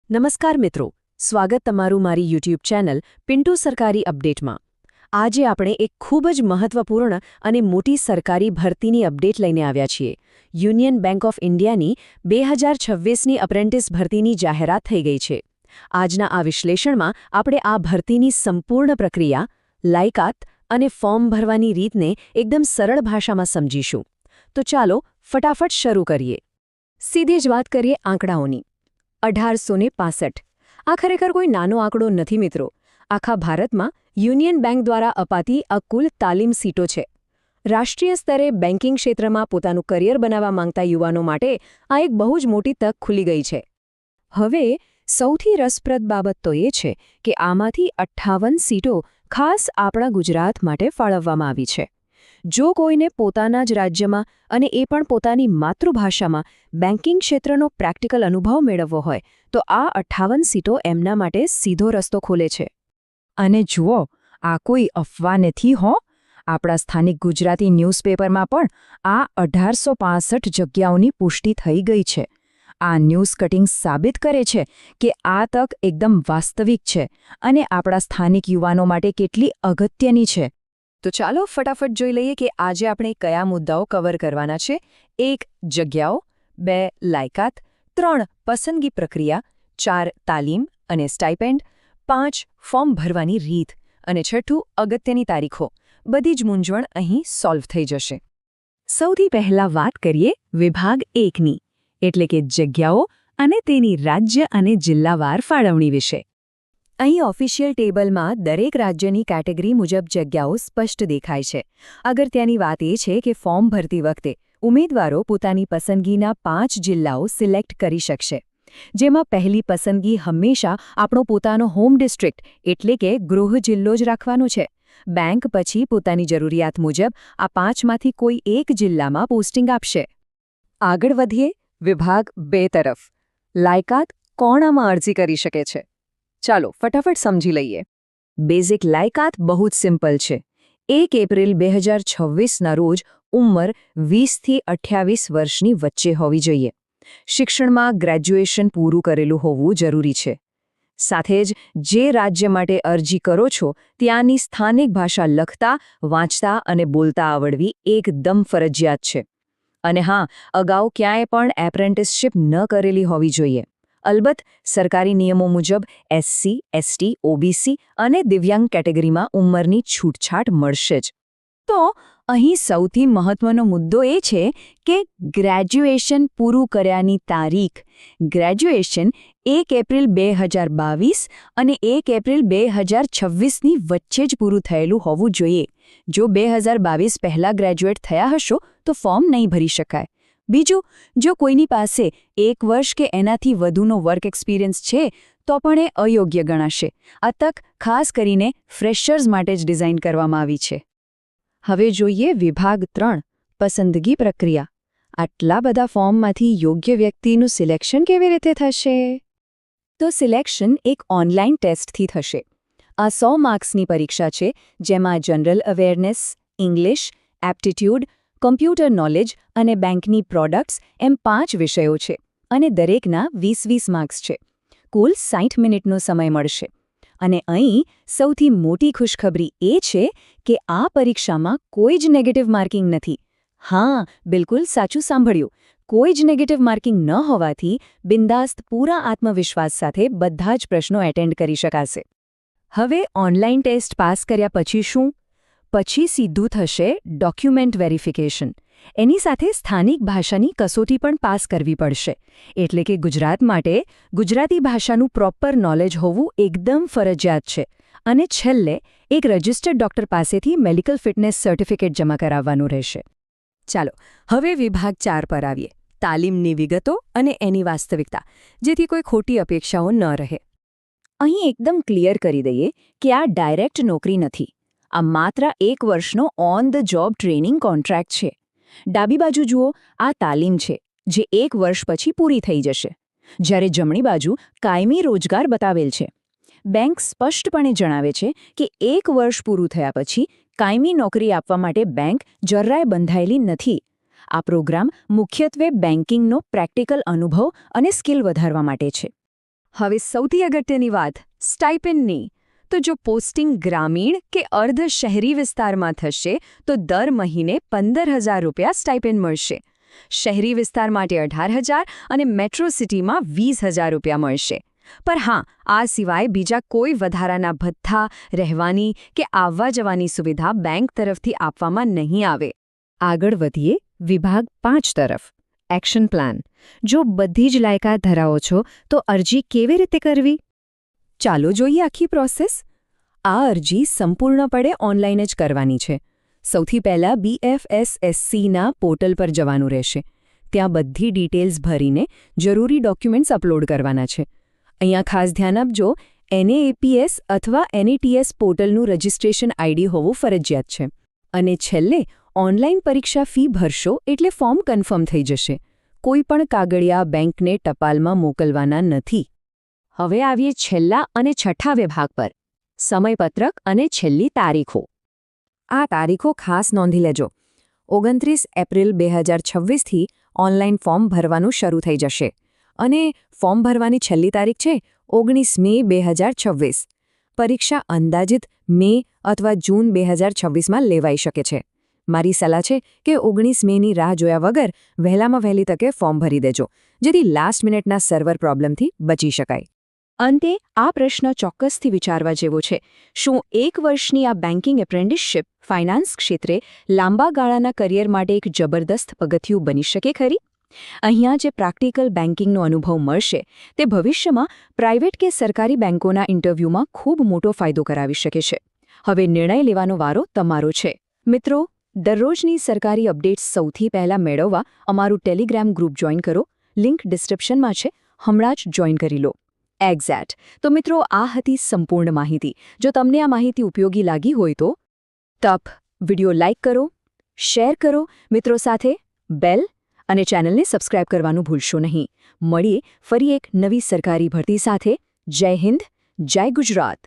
નમસ્કાર મિત્રો, સ્વાગત તમારું મારી યુટ્યુબ ચેનલ પિન્ટુ સરકારી અપડેટમાં। આજે આપણે એક ખૂબ જ મહત્વપૂર્ણ અને મોટી સરકારી ભરતીની અપડેટ લઈને આવ્યા છીએ। યુનિયન બેંક ઓફ ઇન્ડિયાની 2026ની અપ્રેન્ટિસ ભરતીની જાહેરાત થઈ ગઈ છે। આજના આ વિશ્લેષણમાં આપણે આ ભરતીની સંપૂર્ણ પ્રક્રિયા, લાયકાત અને ફોર્મ ભરવાની રીતને એકદમ સરળ ભાષામાં સમજીશું। તો ચાલો ફટાફટ શરૂ કરીએ। સીધી જ વાત કરીએ આંકડાઓની। 1865 આ ખરેખર કોઈ નાનો આંકડો નથી મિત્રો। આખા ભારતમાં યુનિયન બેંક દ્વારા અપાતી આ કુલ તાલીમ સીટો છે। રાષ્ટ્રીય સ્તરે બેન્કિંગ ક્ષેત્રમાં પોતાનું કરિયર બનાવવા માંગતા યુવાનો માટે આ એક બહુ જ મોટી તક ખુલી ગઈ છે। હવે સૌથી રસપ્રદ બાબત તો એ છે કે આમાંથી 58 સીટો ખાસ આપણા ગુજરાત માટે ફાળવવામાં આવી છે। જો કોઈને પોતાના જ રાજ્યમાં અને એ પણ પોતાની માતૃભાષામાં બેન્કિંગ ક્ષેત્રનો પ્રેક્ટિકલ અનુભવ મેળવવો હોય તો આ 58 સીટો એમના માટે સીધો રસ્તો ખોલે છે। અને જુઓ, આ કોઈ અફવા નથી હો। આપણા સ્થાનિક ગુજરાતી ન્યૂઝપેપરમાં પણ આ 1865 જગ્યાઓની પુષ્ટિ થઈ ગઈ છે। આ ન્યૂઝ કટિંગ સાબિત કરે છે કે આ તક એકદમ વાસ્તવિક છે અને આપણા સ્થાનિક યુવાનો માટે કેટલી અગત્યની છે। તો ચાલો ફટાફટ જોઈ લઈએ કે આજે આપણે કયા મુદ્દાઓ કવર કરવાના છે। 1 જગ્યાઓ, 2 લાયકાત, 3 પસંદગી પ્રક્રિયા, 4 તાલીમ અને સ્ટાઇપેન્ડ, 5 ફોર્મ ભરવાની રીત અને 6 અગત્યની તારીખો। બધી જ મૂંઝવણ અહીં સોલ્વ થઈ જશે। સૌથી પહેલા વાત કરીએ વિભાગ 1ની, એટલે કે જગ્યાઓ અને તેની રાજ્ય અને જિલ્લાવાર ફાળવણી વિશે। અહીં ઓફિશિયલ ટેબલમાં દરેક રાજ્યની કેટેગરી મુજબ જગ્યાઓ સ્પષ્ટ દેખાય છે। અગત્યની વાત એ છે કે ફોર્મ ભરતી વખતે ઉમેદવારો પોતાની પસંદગીના 5 જિલ્લાઓ સિલેક્ટ કરી શકશે, જેમાં પહેલી પસંદગી હંમેશા આપણો પોતાનો હોમ ડિસ્ટ્રિક્ટ એટલે કે ગૃહ જિલ્લો જ રાખવાનો છે। બેંક પછી પોતાની જરૂરિયાત મુજબ આ 5માંથી કોઈ એક જિલ્લામાં પોસ્ટિંગ આપશે। આગળ વધીએ વિભાગ 2 તરફ। લાયકાત કોણ આમાં અરજી કરી શકે છે? ચાલો ફટાફટ સમજી લઈએ। બેઝિક લાયકાત બહુ જ સિમ્પલ છે। 1 એપ્રિલ 2026ના રોજ ઉંમર 20થી 28 વર્ષની વચ્ચે હોવી જોઈએ। શિક્ષણમાં ગ્રેજ્યુએશન પૂરું કરેલું હોવું જરૂરી છે। સાથે જ જે રાજ્ય માટે અરજી કરો છો ત્યાંની સ્થાનિક ભાષા લખતા, વાંચતા અને બોલતા આવડવી એકદમ ફરજિયાત છે। અને હા, અગાઉ ક્યાંય પણ એપ્રેન્ટિસશિપ ન કરેલી હોવી જોઈએ। અલબત્ત સરકારી નિયમો મુજબ SC, ST, OBC અને દિવ્યાંગ કેટેગરીમાં ઉંમરની છૂટછાટ મળશે જ। તો અહીં સૌથી મહત્વનો મુદ્દો એ છે કે ગ્રેજ્યુએશન પૂરું કર્યાની તારીખ। ગ્રેજ્યુએશન 1 એપ્રિલ 2022 અને 1 એપ્રિલ 2026ની વચ્ચે જ પૂરું થયેલું હોવું જોઈએ। જો 2022 પહેલાં ગ્રેજ્યુએટ થયા હશો તો ફોર્મ નહીં ભરી શકાય। બીજું, જો કોઈની પાસે 1 વર્ષ કે એનાથી વધુનો વર્ક એક્સપિરિયન્સ છે તો પણ એ અયોગ્ય ગણાશે। આ તક ખાસ કરીને ફ્રેશર્સ માટે જ ડિઝાઇન કરવામાં આવી છે। હવે જોઈએ વિભાગ 3, પસંદગી પ્રક્રિયા। આટલા બધા ફોર્મમાંથી યોગ્ય વ્યક્તિનું સિલેક્શન કેવી રીતે થશે? તો સિલેક્શન એક ઓનલાઈન ટેસ્ટથી થશે। આ 100 માર્ક્સની પરીક્ષા છે, જેમાં general awareness, English, aptitude, computer knowledge અને બેંકની પ્રોડક્ટ્સ એમ 5 વિષયો છે અને દરેકના 20-20 માર્ક્સ છે। કુલ 60 મિનિટનો સમય મળશે। અને અહીં સૌથી મોટી ખુશખબરી એ છે કે આ પરીક્ષામાં કોઈ જ નેગેટિવ માર્કિંગ નથી। હા, બિલકુલ સાચું સાંભળ્યું, કોઈ જ નેગેટિવ માર્કિંગ ન હોવાથી બિંદાસ્ત પૂરા આત્મવિશ્વાસ સાથે બધા જ પ્રશ્નો એટેન્ડ કરી શકાશે। હવે ઓનલાઈન ટેસ્ટ પાસ કર્યા પછી શું? પછી સીધું થશે ડોક્યુમેન્ટ વેરિફિકેશન। એની સાથે સ્થાનિક ભાષાની કસોટી પણ પાસ કરવી પડશે। એટલે કે ગુજરાત માટે ગુજરાતી ભાષાનું પ્રોપર નોલેજ હોવું એકદમ ફરજિયાત છે। અને છેલ્લે એક રજિસ્ટર્ડ ડૉક્ટર પાસેથી મેડિકલ ફિટનેસ સર્ટિફિકેટ જમા કરાવવાનું રહેશે। ચાલો હવે વિભાગ 4 પર આવીએ। તાલીમની વિગતો અને એની વાસ્તવિકતા, જેથી કોઈ ખોટી અપેક્ષાઓ ન રહે। અહીં એકદમ ક્લિયર કરી દઈએ કે આ ડાયરેક્ટ નોકરી નથી। આ માત્ર 1 વર્ષનો on the job training contract છે। ડાબી બાજુ જુઓ, આ તાલીમ છે જે 1 વર્ષ પછી પૂરી થઈ જશે, જ્યારે જમણી બાજુ કાયમી રોજગાર બતાવેલ છે। બેંક સ્પષ્ટપણે જણાવે છે કે 1 વર્ષ પૂરું થયા પછી કાયમી નોકરી આપવા માટે બેંક જરાય બંધાયેલી નથી। આ પ્રોગ્રામ મુખ્યત્વે બેન્કિંગનો પ્રેક્ટિકલ અનુભવ અને સ્કિલ વધારવા માટે છે। હવે સૌથી અગત્યની વાત સ્ટાઇપેન્ડની. તો જો પોસ્ટિંગ ગ્રામીણ કે અર્ધ શહેરી વિસ્તારમાં થશે તો દર મહિને 15,000 રૂપિયા સ્ટાઇપેન્ડ મળશે. શહેરી વિસ્તાર માટે 18,000 અને મેટ્રો સિટીમાં 20,000 રૂપિયા મળશે. પર હા, આ સિવાય બીજા કોઈ વધારાના ભથ્થા, રહેવાની કે આવવા જવાની સુવિધા બેંક તરફથી આપવામાં નહીં આવે. આગળ વધીએ વિભાગ 5 તરફ. Action plan. જો બધી જ લાયકાત ધરાવો છો તો અરજી કેવી રીતે કરવી? ચાલો જોઈએ આખી પ્રોસેસ. આ અરજી સંપૂર્ણપણે ઓનલાઈન જ કરવાની છે. સૌથી પહેલાં BFSSCના પોર્ટલ પર જવાનું રહેશે. ત્યાં બધી ડિટેલ્સ ભરીને જરૂરી ડોક્યુમેન્ટ્સ અપલોડ કરવાના છે. અહીંયા ખાસ ધ્યાન આપજો, NAAPS અથવા NATS પોર્ટલનું રજિસ્ટ્રેશન આઈડી હોવું ફરજિયાત છે. અને છેલ્લે ઓનલાઈન પરીક્ષા ફી ભરશો એટલે ફોર્મ કન્ફર્મ થઈ જશે. કોઈ પણ કાગળિયા બેંકને ટપાલમાં મોકલવાના નથી. હવે આવીએ છેલ્લા અને છઠ્ઠા વિભાગ પર. સમયપત્રક અને છેલ્લી તારીખો. આ તારીખો ખાસ નોંધી લેજો. 29 એપ્રિલ 2026થી ઓનલાઈન ફોર્મ ભરવાનું શરૂ થઈ જશે. અને ફોર્મ ભરવાની છેલ્લી તારીખ છે 19 મે 2026. પરીક્ષા અંદાજિત મે અથવા જૂન 2026માં લેવાઈ શકે છે. મારી સલાહ છે કે 19 મેની રાહ જોયા વગર વહેલામાં વહેલી તકે ફોર્મ ભરી દેજો, જેથી લાસ્ટ મિનિટના સર્વર પ્રોબ્લેમથી બચી શકાય. અંતે આ પ્રશ્ન ચોક્કસથી વિચારવા જેવો છે. શું 1 વર્ષની આ બેન્કિંગ એપ્રેન્ટિસશિપ ફાઇનાન્સ ક્ષેત્રે લાંબા ગાળાના કરિયર માટે એક જબરદસ્ત પગથિયું બની શકે ખરી? અહીંયા જે પ્રેક્ટિકલ બેન્કિંગનો અનુભવ મળશે તે ભવિષ્યમાં પ્રાઇવેટ કે સરકારી બેન્કોના ઇન્ટરવ્યૂમાં ખૂબ મોટો ફાયદો કરાવી શકે છે. હવે નિર્ણય લેવાનો વારો તમારો છે. મિત્રો, દરરોજની સરકારી અપડેટ્સ સૌથી પહેલાં મેળવવા અમારું ટેલિગ્રામ ગ્રુપ જોઈન કરો. લિંક ડિસ્ક્રિપ્શનમાં છે. હમણાં જ જોઈન કરી લો. એક્ઝેક્ટ. તો મિત્રો, આ હતી સંપૂર્ણ માહિતી. જો તમને આ માહિતી ઉપયોગી લાગી હોય તો વિડિયો લાઇક કરો, શેર કરો મિત્રો સાથે, બેલ અને ચેનલને સબસ્ક્રાઇબ કરવાનું ભૂલશો નહીં. મળીએ ફરી એક નવી સરકારી ભરતી સાથે. જય હિન્દ, જય ગુજરાત.